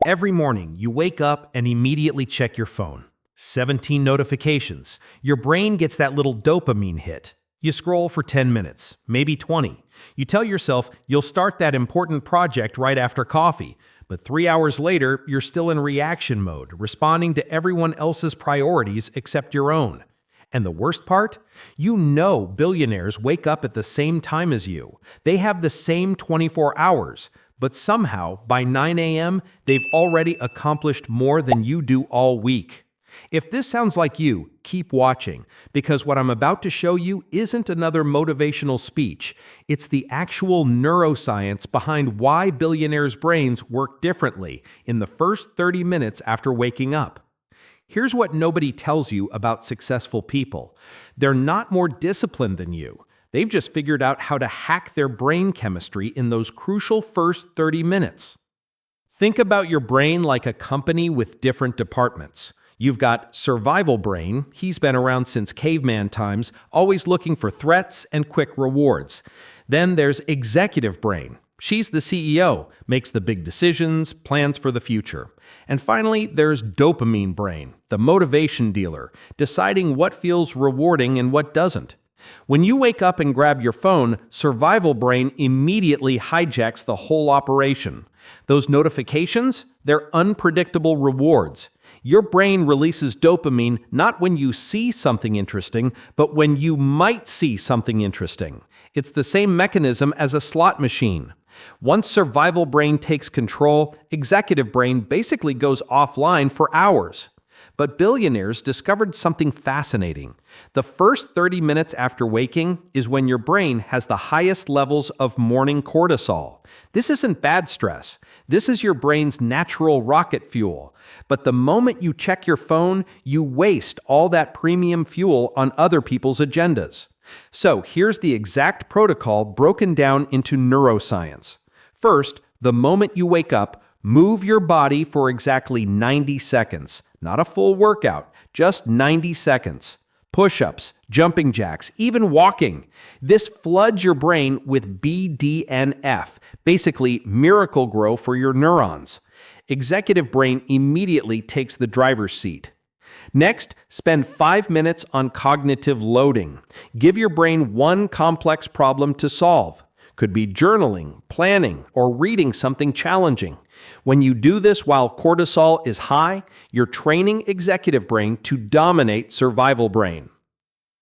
Every morning, you wake up and immediately check your phone. 17 notifications. Your brain gets that little dopamine hit. You scroll for 10 minutes, maybe 20. You tell yourself you'll start that important project right after coffee, but 3 hours later, you're still in reaction mode, responding to everyone else's priorities except your own. And the worst part? You know billionaires wake up at the same time as you. They have the same 24 hours. But somehow, by 9 a.m., they've already accomplished more than you do all week. If this sounds like you, keep watching, because what I'm about to show you isn't another motivational speech. It's the actual neuroscience behind why billionaires' brains work differently in the first 30 minutes after waking up. Here's what nobody tells you about successful people. They're not more disciplined than you. They've just figured out how to hack their brain chemistry in those crucial first 30 minutes. Think about your brain like a company with different departments. You've got survival brain. He's been around since caveman times, always looking for threats and quick rewards. Then there's executive brain. She's the CEO, makes the big decisions, plans for the future. And finally, there's dopamine brain, the motivation dealer, deciding what feels rewarding and what doesn't. When you wake up and grab your phone, survival brain immediately hijacks the whole operation. Those notifications, they're unpredictable rewards. Your brain releases dopamine not when you see something interesting, but when you might see something interesting. It's the same mechanism as a slot machine. Once survival brain takes control, executive brain basically goes offline for hours. But billionaires discovered something fascinating. The first 30 minutes after waking is when your brain has the highest levels of morning cortisol. This isn't bad stress. This is your brain's natural rocket fuel. But the moment you check your phone, you waste all that premium fuel on other people's agendas. So here's the exact protocol broken down into neuroscience. First, the moment you wake up, move your body for exactly 90 seconds. Not a full workout, just 90 seconds. Push-ups, jumping jacks, even walking. This floods your brain with BDNF, basically miracle grow for your neurons. Executive brain immediately takes the driver's seat. Next, spend 5 minutes on cognitive loading. Give your brain one complex problem to solve. Could be journaling, planning, or reading something challenging. When you do this while cortisol is high, you're training executive brain to dominate survival brain.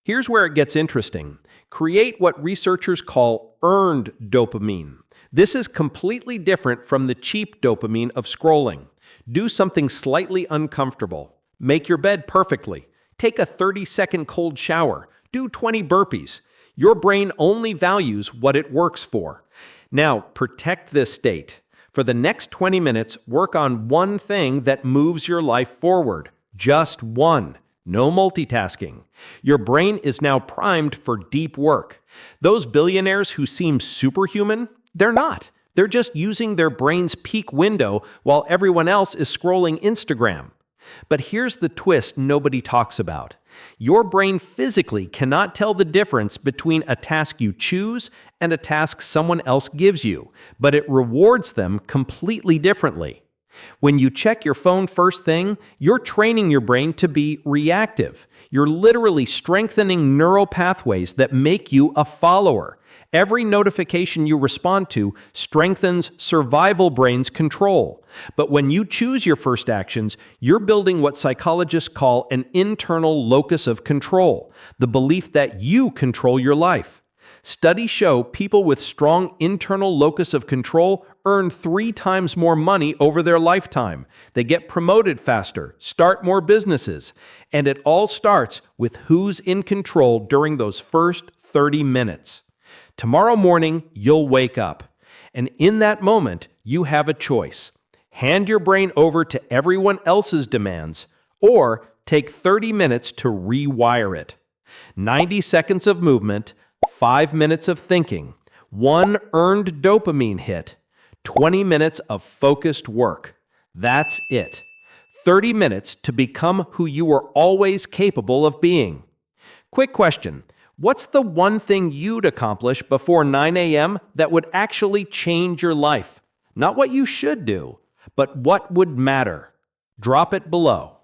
Here's where it gets interesting. Create what researchers call earned dopamine. This is completely different from the cheap dopamine of scrolling. Do something slightly uncomfortable. Make your bed perfectly. Take a 30-second cold shower. Do 20 burpees. Your brain only values what it works for. Now, protect this state. For the next 20 minutes, work on one thing that moves your life forward. Just one. No multitasking. Your brain is now primed for deep work. Those billionaires who seem superhuman, they're not. They're just using their brain's peak window while everyone else is scrolling Instagram. But here's the twist nobody talks about. Your brain physically cannot tell the difference between a task you choose and a task someone else gives you, but it rewards them completely differently. When you check your phone first thing, you're training your brain to be reactive. You're literally strengthening neural pathways that make you a follower. Every notification you respond to strengthens survival brain's control. But when you choose your first actions, you're building what psychologists call an internal locus of control, the belief that you control your life. Studies show people with strong internal locus of control earn 3 times more money over their lifetime. They get promoted faster, start more businesses, and it all starts with who's in control during those first 30 minutes. Tomorrow morning, you'll wake up, and in that moment, you have a choice. Hand your brain over to everyone else's demands, or take 30 minutes to rewire it. 90 seconds of movement, 5 minutes of thinking, 1 earned dopamine hit, 20 minutes of focused work. That's it. 30 minutes to become who you were always capable of being. Quick question. What's the one thing you'd accomplish before 9 a.m. that would actually change your life? Not what you should do, But what would matter? Drop it below.